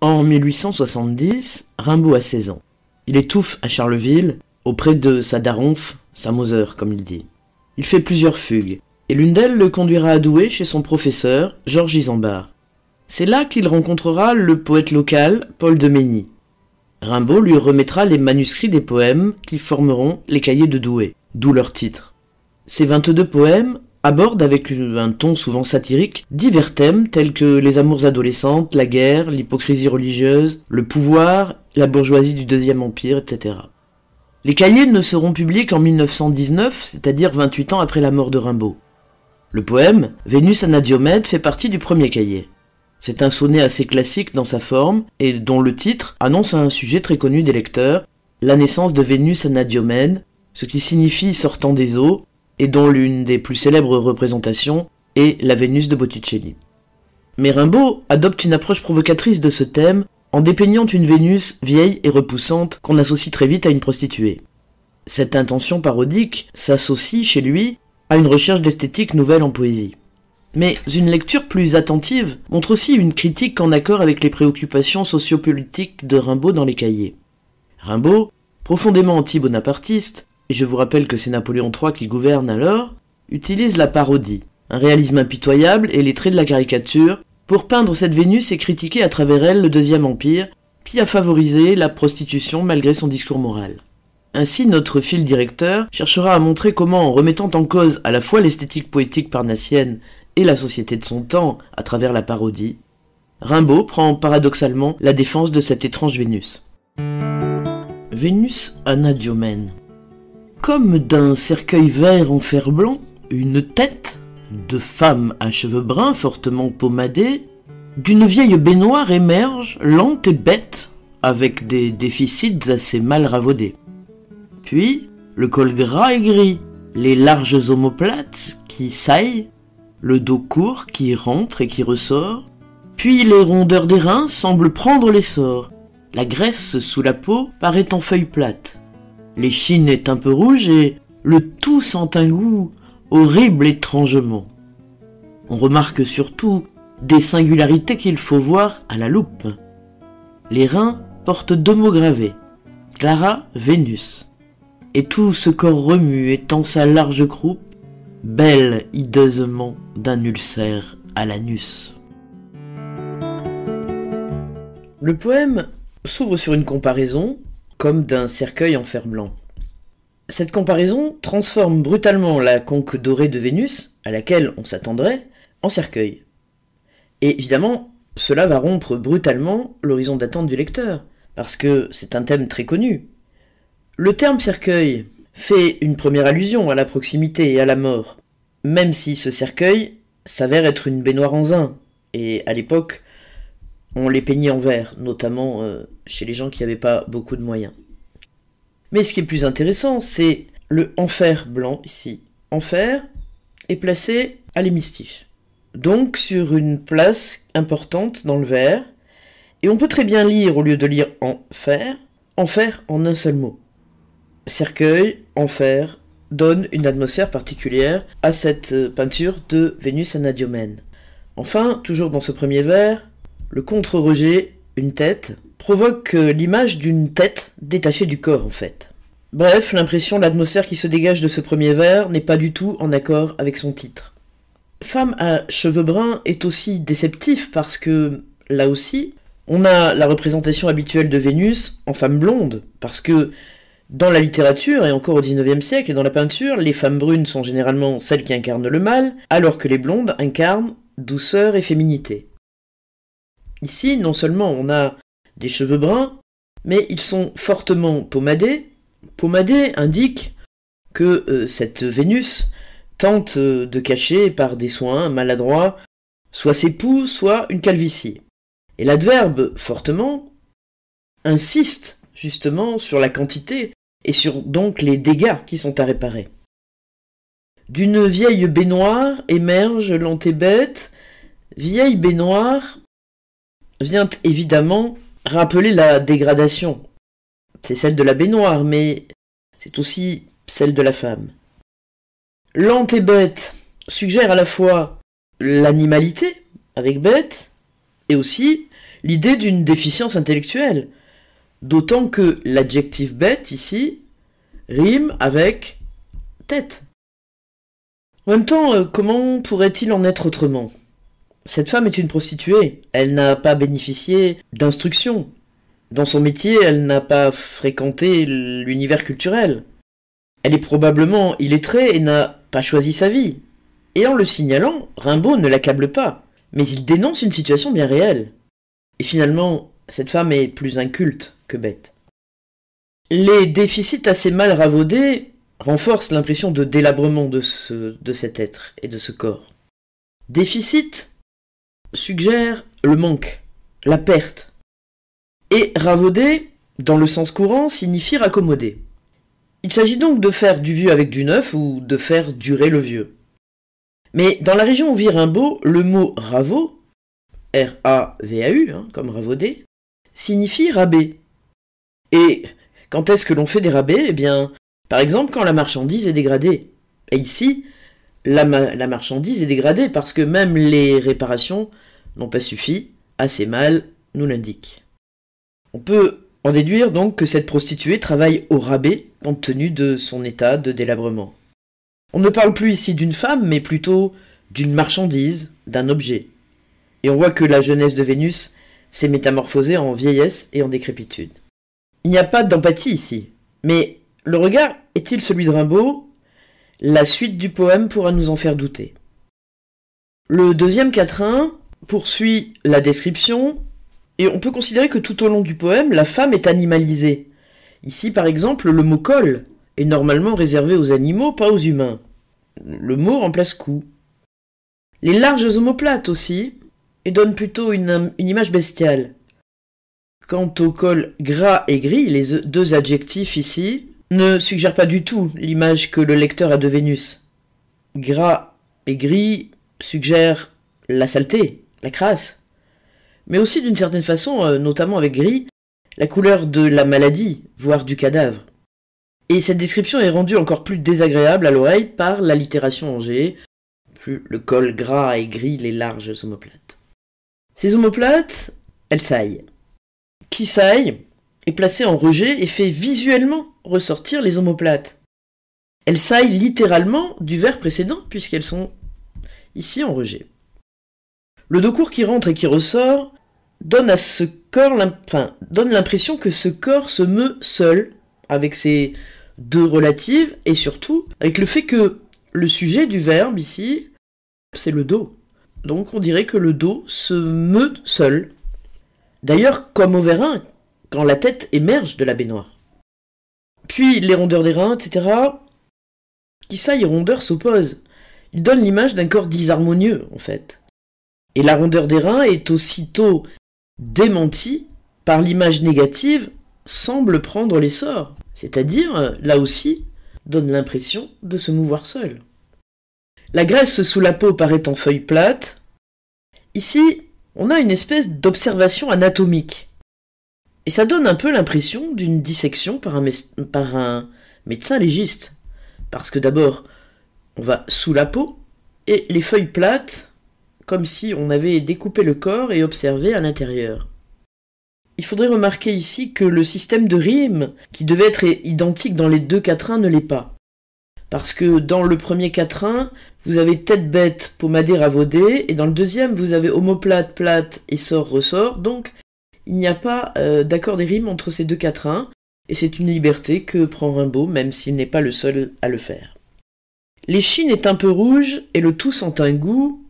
En 1870, Rimbaud a 16 ans. Il étouffe à Charleville, auprès de sa daronfe, sa Moser, comme il dit. Il fait plusieurs fugues, et l'une d'elles le conduira à Douai chez son professeur, Georges Isambard. C'est là qu'il rencontrera le poète local, Paul de Mény. Rimbaud lui remettra les manuscrits des poèmes qui formeront les cahiers de Douai, d'où leur titre. Ces 22 poèmes aborde avec un ton souvent satirique divers thèmes tels que les amours adolescentes, la guerre, l'hypocrisie religieuse, le pouvoir, la bourgeoisie du Deuxième Empire, etc. Les cahiers ne seront publiés qu'en 1919, c'est-à-dire 28 ans après la mort de Rimbaud. Le poème « Vénus Anadyomène » fait partie du premier cahier. C'est un sonnet assez classique dans sa forme et dont le titre annonce un sujet très connu des lecteurs, la naissance de Vénus Anadyomène, ce qui signifie sortant des eaux, et dont l'une des plus célèbres représentations est la Vénus de Botticelli. Mais Rimbaud adopte une approche provocatrice de ce thème en dépeignant une Vénus vieille et repoussante qu'on associe très vite à une prostituée. Cette intention parodique s'associe chez lui à une recherche d'esthétique nouvelle en poésie. Mais une lecture plus attentive montre aussi une critique en accord avec les préoccupations sociopolitiques de Rimbaud dans les cahiers. Rimbaud, profondément anti-bonapartiste, et je vous rappelle que c'est Napoléon III qui gouverne alors, utilise la parodie, un réalisme impitoyable et les traits de la caricature, pour peindre cette Vénus et critiquer à travers elle le Deuxième Empire, qui a favorisé la prostitution malgré son discours moral. Ainsi, notre fil directeur cherchera à montrer comment, en remettant en cause à la fois l'esthétique poétique parnassienne et la société de son temps à travers la parodie, Rimbaud prend paradoxalement la défense de cette étrange Vénus. Vénus Anadyomène. Comme d'un cercueil vert en fer blanc, une tête de femme à cheveux bruns fortement pommadés, d'une vieille baignoire émerge, lente et bête, avec des déficits assez mal ravaudés. Puis, le col gras et gris, les larges omoplates qui saillent, le dos court qui rentre et qui ressort, puis les rondeurs des reins semblent prendre l'essor, la graisse sous la peau paraît en feuilles plates. L'échine est un peu rouge et le tout sent un goût horrible étrangement. On remarque surtout des singularités qu'il faut voir à la loupe. Les reins portent 2 mots gravés, Clara Vénus, et tout ce corps remue étend sa large croupe, belle hideusement d'un ulcère à l'anus. Le poème s'ouvre sur une comparaison comme d'un cercueil en fer blanc. Cette comparaison transforme brutalement la conque dorée de Vénus, à laquelle on s'attendrait, en cercueil. Et évidemment, cela va rompre brutalement l'horizon d'attente du lecteur, parce que c'est un thème très connu. Le terme cercueil fait une première allusion à la proximité et à la mort, même si ce cercueil s'avère être une baignoire en zinc, et à l'époque, on les peignait en verre, notamment chez les gens qui n'avaient pas beaucoup de moyens. Mais ce qui est plus intéressant, c'est le enfer blanc, ici. Enfer est placé à l'hémistiche, donc sur une place importante dans le vers, et on peut très bien lire, au lieu de lire enfer en un seul mot. Cercueil, enfer, donne une atmosphère particulière à cette peinture de Vénus Anadyomène. Enfin, toujours dans ce premier vers, le contre-rejet, une tête, provoque l'image d'une tête détachée du corps en fait. Bref, l'impression, l'atmosphère qui se dégage de ce premier vers n'est pas du tout en accord avec son titre. Femme à cheveux bruns est aussi déceptif parce que, là aussi, on a la représentation habituelle de Vénus en femme blonde, parce que dans la littérature, et encore au XIXe siècle, et dans la peinture, les femmes brunes sont généralement celles qui incarnent le mal, alors que les blondes incarnent douceur et féminité. Ici, non seulement on a des cheveux bruns, mais ils sont fortement pommadés. Pommadés indique que cette Vénus tente de cacher par des soins maladroits soit ses poux, soit une calvitie. Et l'adverbe fortement insiste justement sur la quantité et sur donc les dégâts qui sont à réparer. D'une vieille baignoire émerge lente et bête. Vieille baignoire vient évidemment rappeler la dégradation. C'est celle de la baignoire, mais c'est aussi celle de la femme. Lente et bête suggère à la fois l'animalité, avec bête, et aussi l'idée d'une déficience intellectuelle. D'autant que l'adjectif bête, ici, rime avec tête. En même temps, comment pourrait-il en être autrement? Cette femme est une prostituée. Elle n'a pas bénéficié d'instruction. Dans son métier, elle n'a pas fréquenté l'univers culturel. Elle est probablement illettrée et n'a pas choisi sa vie. Et en le signalant, Rimbaud ne l'accable pas, mais il dénonce une situation bien réelle. Et finalement, cette femme est plus inculte que bête. Les déficits assez mal ravaudés renforcent l'impression de délabrement de cet être et de ce corps. Déficit suggère le manque, la perte. Et ravauder, dans le sens courant, signifie raccommoder. Il s'agit donc de faire du vieux avec du neuf ou de faire durer le vieux. Mais dans la région où vit Rimbaud, le mot ravaud, R-A-V-A-U, comme ravauder, signifie rabais. Et quand est-ce que l'on fait des rabais? Eh bien, par exemple, quand la marchandise est dégradée. Et ici, la marchandise est dégradée parce que même les réparations n'ont pas suffi, assez mal nous l'indique. On peut en déduire donc que cette prostituée travaille au rabais compte tenu de son état de délabrement. On ne parle plus ici d'une femme, mais plutôt d'une marchandise, d'un objet. Et on voit que la jeunesse de Vénus s'est métamorphosée en vieillesse et en décrépitude. Il n'y a pas d'empathie ici, mais le regard est-il celui de Rimbaud? La suite du poème pourra nous en faire douter. Le deuxième quatrain poursuit la description, et on peut considérer que tout au long du poème, la femme est animalisée. Ici, par exemple, le mot « col » est normalement réservé aux animaux, pas aux humains. Le mot remplace « cou ». Les larges omoplates aussi, et donnent plutôt une image bestiale. Quant au col gras et gris, les deux adjectifs ici ne suggèrent pas du tout l'image que le lecteur a de Vénus. Gras et gris suggèrent la saleté, la crasse, mais aussi d'une certaine façon, notamment avec gris, la couleur de la maladie, voire du cadavre. Et cette description est rendue encore plus désagréable à l'oreille par l'allitération en G, plus le col gras et gris, les larges omoplates. Ces omoplates, elles saillent. Qui saille est placé en rejet et fait visuellement ressortir les omoplates. Elles saillent littéralement du vers précédent puisqu'elles sont ici en rejet. Le dos court qui rentre et qui ressort donne à ce corps, donne l'impression que ce corps se meut seul avec ses deux relatives et surtout avec le fait que le sujet du verbe ici, c'est le dos. Donc on dirait que le dos se meut seul. D'ailleurs, comme au vérin, quand la tête émerge de la baignoire. Puis les rondeurs des reins, etc. Qui saillent et rondeurs s'opposent. Ils donnent l'image d'un corps disharmonieux, en fait. Et la rondeur des reins est aussitôt démentie par l'image négative semble prendre l'essor. C'est-à-dire, là aussi, donne l'impression de se mouvoir seul. La graisse sous la peau paraît en feuilles plates. Ici, on a une espèce d'observation anatomique. Et ça donne un peu l'impression d'une dissection par un médecin légiste. Parce que d'abord, on va sous la peau, et les feuilles plates, comme si on avait découpé le corps et observé à l'intérieur. Il faudrait remarquer ici que le système de rime, qui devait être identique dans les deux quatrains, ne l'est pas. Parce que dans le premier quatrain, vous avez tête bête, pommadé, ravaudé, et dans le deuxième, vous avez omoplate, plate, essor, ressort, donc il n'y a pas d'accord des rimes entre ces deux quatrains, et c'est une liberté que prend Rimbaud, même s'il n'est pas le seul à le faire. L'échine est un peu rouge, et le tout sent un goût.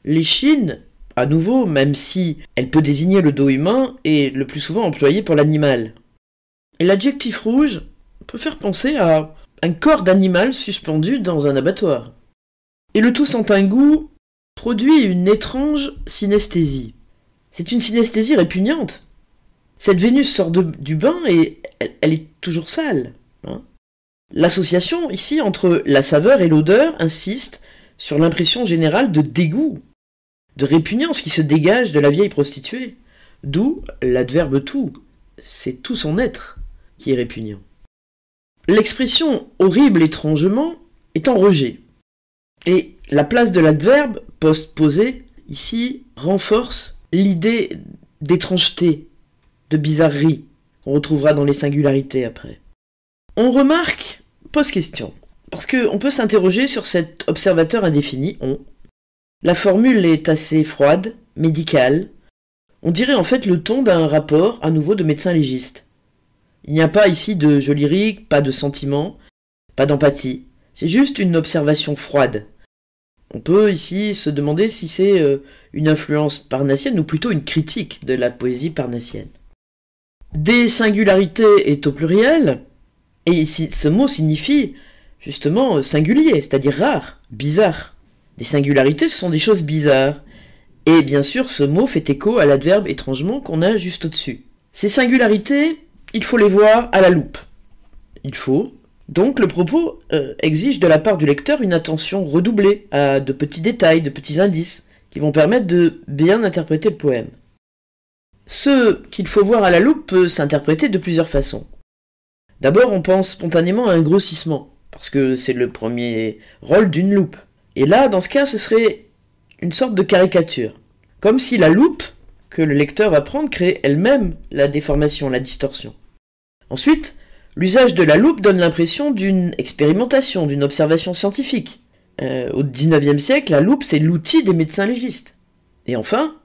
L'échine, à nouveau, même si elle peut désigner le dos humain, est le plus souvent employée pour l'animal. Et l'adjectif rouge peut faire penser à un corps d'animal suspendu dans un abattoir. Et le tout sent un goût produit une étrange synesthésie. C'est une synesthésie répugnante. Cette Vénus sort du bain et elle est toujours sale. L'association ici entre la saveur et l'odeur insiste sur l'impression générale de dégoût, de répugnance qui se dégage de la vieille prostituée. D'où l'adverbe tout. C'est tout son être qui est répugnant. L'expression horrible étrangement est en rejet. Et la place de l'adverbe postposé ici renforce l'idée d'étrangeté, de bizarrerie, qu'on retrouvera dans les singularités après. On remarque, pose question, parce qu'on peut s'interroger sur cet observateur indéfini, on. La formule est assez froide, médicale. On dirait en fait le ton d'un rapport à nouveau de médecin légiste. Il n'y a pas ici de jeu lyrique, pas de sentiment, pas d'empathie. C'est juste une observation froide. On peut ici se demander si c'est une influence parnassienne ou plutôt une critique de la poésie parnassienne. Des singularités est au pluriel, et ici ce mot signifie justement singulier, c'est-à-dire rare, bizarre. Des singularités, ce sont des choses bizarres. Et bien sûr, ce mot fait écho à l'adverbe étrangement qu'on a juste au-dessus. Ces singularités, il faut les voir à la loupe. Il faut. Donc le propos exige de la part du lecteur une attention redoublée à de petits détails, de petits indices, qui vont permettre de bien interpréter le poème. Ce qu'il faut voir à la loupe peut s'interpréter de plusieurs façons. D'abord, on pense spontanément à un grossissement, parce que c'est le premier rôle d'une loupe. Et là, dans ce cas, ce serait une sorte de caricature. Comme si la loupe que le lecteur va prendre crée elle-même la déformation, la distorsion. Ensuite, l'usage de la loupe donne l'impression d'une expérimentation, d'une observation scientifique. Au XIXe siècle, la loupe, c'est l'outil des médecins légistes. Et enfin,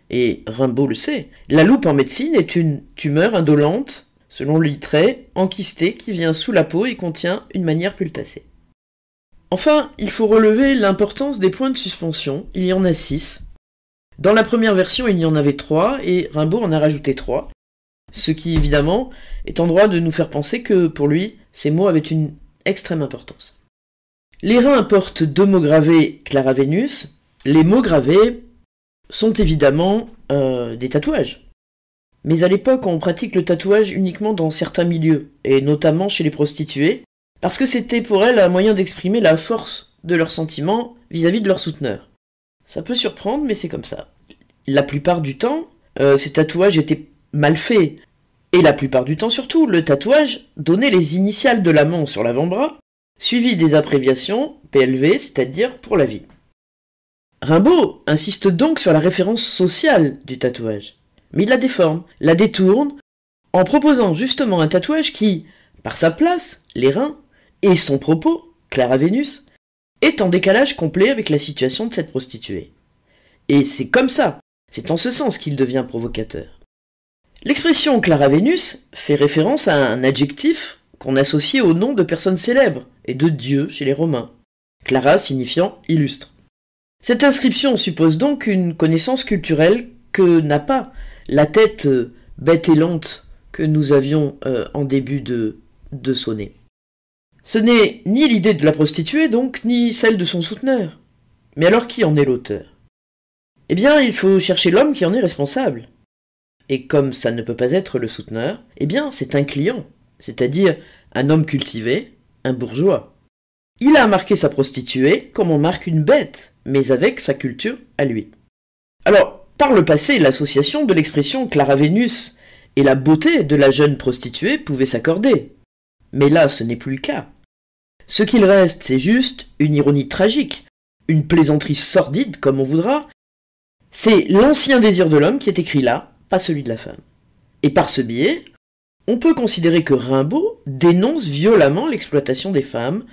et Rimbaud le sait, la loupe en médecine est une tumeur indolente, selon Littré, enquistée qui vient sous la peau et contient une manière pultacée. Enfin, il faut relever l'importance des points de suspension, il y en a 6. Dans la première version, il y en avait 3, et Rimbaud en a rajouté 3, ce qui, évidemment, est en droit de nous faire penser que, pour lui, ces mots avaient une extrême importance. Les reins portent 2 mots gravés Clara Vénus. Les mots gravés sont évidemment des tatouages. Mais à l'époque, on pratique le tatouage uniquement dans certains milieux, et notamment chez les prostituées, parce que c'était pour elles un moyen d'exprimer la force de leurs sentiments vis-à-vis de leurs souteneurs. Ça peut surprendre, mais c'est comme ça. La plupart du temps, ces tatouages étaient mal faits, et la plupart du temps surtout, le tatouage donnait les initiales de l'amant sur l'avant-bras, suivi des abréviations PLV, c'est-à-dire pour la vie. Rimbaud insiste donc sur la référence sociale du tatouage, mais il la déforme, la détourne, en proposant justement un tatouage qui, par sa place, les reins, et son propos, Clara Vénus, est en décalage complet avec la situation de cette prostituée. Et c'est comme ça, c'est en ce sens qu'il devient provocateur. L'expression Clara Vénus fait référence à un adjectif qu'on associait au nom de personnes célèbres et de dieux chez les Romains, Clara signifiant illustre. Cette inscription suppose donc une connaissance culturelle que n'a pas la tête bête et lente que nous avions en début de sonnet. Ce n'est ni l'idée de la prostituée donc, ni celle de son souteneur. Mais alors qui en est l'auteur? Eh bien, il faut chercher l'homme qui en est responsable. Et comme ça ne peut pas être le souteneur, eh bien, c'est un client, c'est-à-dire un homme cultivé, un bourgeois. Il a marqué sa prostituée comme on marque une bête, mais avec sa culture à lui. Alors, par le passé, l'association de l'expression Clara Vénus et la beauté de la jeune prostituée pouvait s'accorder. Mais là, ce n'est plus le cas. Ce qu'il reste, c'est juste une ironie tragique, une plaisanterie sordide, comme on voudra. C'est l'ancien désir de l'homme qui est écrit là, pas celui de la femme. Et par ce biais, on peut considérer que Rimbaud dénonce violemment l'exploitation des femmes,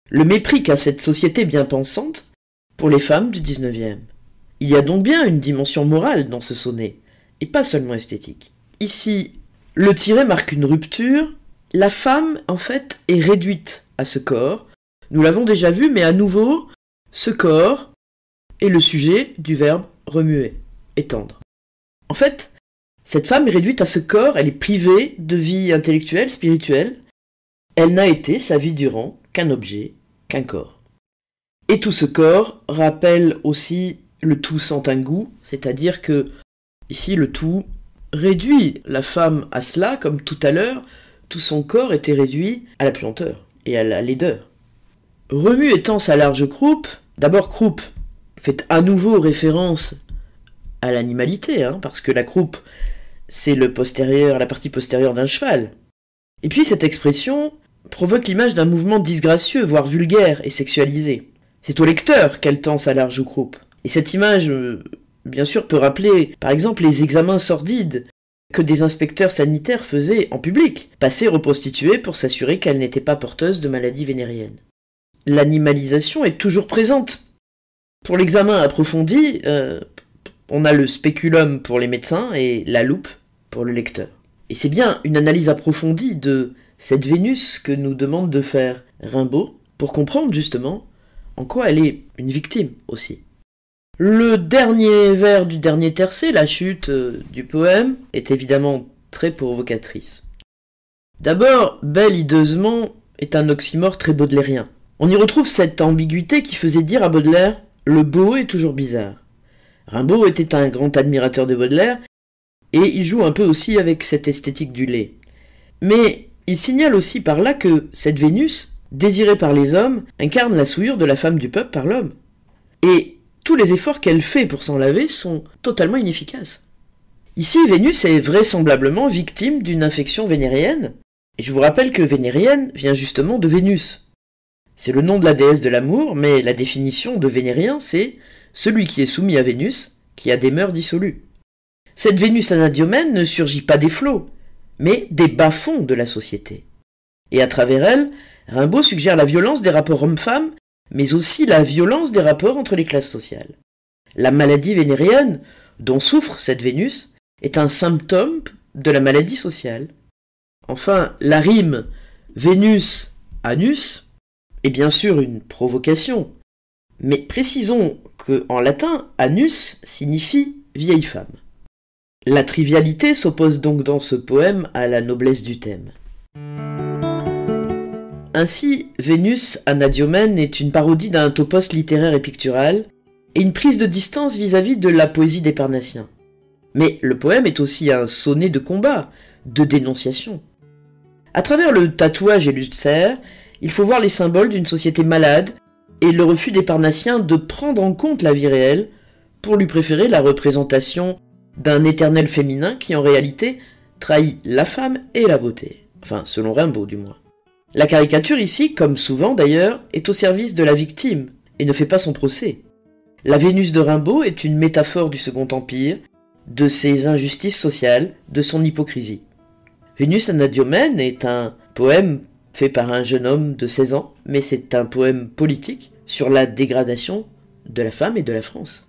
le mépris qu'a cette société bien pensante pour les femmes du XIXe. Il y a donc bien une dimension morale dans ce sonnet, et pas seulement esthétique. Ici, le tiret marque une rupture. La femme, en fait, est réduite à ce corps. Nous l'avons déjà vu, mais à nouveau, ce corps est le sujet du verbe remuer, étendre. En fait, cette femme est réduite à ce corps, elle est privée de vie intellectuelle, spirituelle. Elle n'a été, sa vie durant, qu'un objet, qu'un corps. Et tout ce corps rappelle aussi le tout sans un goût, c'est-à-dire que, ici, le tout réduit la femme à cela, comme tout à l'heure, tout son corps était réduit à la puanteur et à la laideur. Remue étant sa large croupe, d'abord croupe fait à nouveau référence à l'animalité, parce que la croupe, c'est la partie postérieure d'un cheval. Et puis cette expression provoque l'image d'un mouvement disgracieux, voire vulgaire et sexualisé. C'est au lecteur qu'elle tend sa large croupe. Et cette image bien sûr, peut rappeler, par exemple, les examens sordides que des inspecteurs sanitaires faisaient en public, passer aux prostituées pour s'assurer qu'elles n'étaient pas porteuses de maladies vénériennes. L'animalisation est toujours présente. Pour l'examen approfondi, on a le spéculum pour les médecins et la loupe pour le lecteur. Et c'est bien une analyse approfondie de cette Vénus que nous demande de faire Rimbaud pour comprendre justement en quoi elle est une victime aussi. Le dernier vers du dernier tercet, la chute du poème, est évidemment très provocatrice. D'abord, belle hideusement est un oxymore très baudelairien. On y retrouve cette ambiguïté qui faisait dire à Baudelaire « le beau est toujours bizarre ». Rimbaud était un grand admirateur de Baudelaire, et il joue un peu aussi avec cette esthétique du lait. Mais il signale aussi par là que cette Vénus, désirée par les hommes, incarne la souillure de la femme du peuple par l'homme. Et tous les efforts qu'elle fait pour s'en laver sont totalement inefficaces. Ici, Vénus est vraisemblablement victime d'une infection vénérienne, et je vous rappelle que vénérienne vient justement de Vénus. C'est le nom de la déesse de l'amour, mais la définition de vénérien, c'est celui qui est soumis à Vénus, qui a des mœurs dissolues. Cette Vénus anadyomène ne surgit pas des flots, mais des bas-fonds de la société. Et à travers elle, Rimbaud suggère la violence des rapports hommes-femmes, mais aussi la violence des rapports entre les classes sociales. La maladie vénérienne, dont souffre cette Vénus, est un symptôme de la maladie sociale. Enfin, la rime Vénus-anus est bien sûr une provocation, mais précisons que en latin, anus signifie vieille femme. La trivialité s'oppose donc dans ce poème à la noblesse du thème. Ainsi, Vénus anadyomène est une parodie d'un topos littéraire et pictural, et une prise de distance vis-à-vis de la poésie des Parnassiens. Mais le poème est aussi un sonnet de combat, de dénonciation. À travers le tatouage et l'ulcère, il faut voir les symboles d'une société malade et le refus des Parnassiens de prendre en compte la vie réelle pour lui préférer la représentation d'un éternel féminin qui en réalité trahit la femme et la beauté. Enfin, selon Rimbaud du moins. La caricature ici, comme souvent d'ailleurs, est au service de la victime et ne fait pas son procès. La Vénus de Rimbaud est une métaphore du Second Empire, de ses injustices sociales, de son hypocrisie. Vénus anadyomène est un poème fait par un jeune homme de 16 ans, mais c'est un poème politique sur la dégradation de la femme et de la France.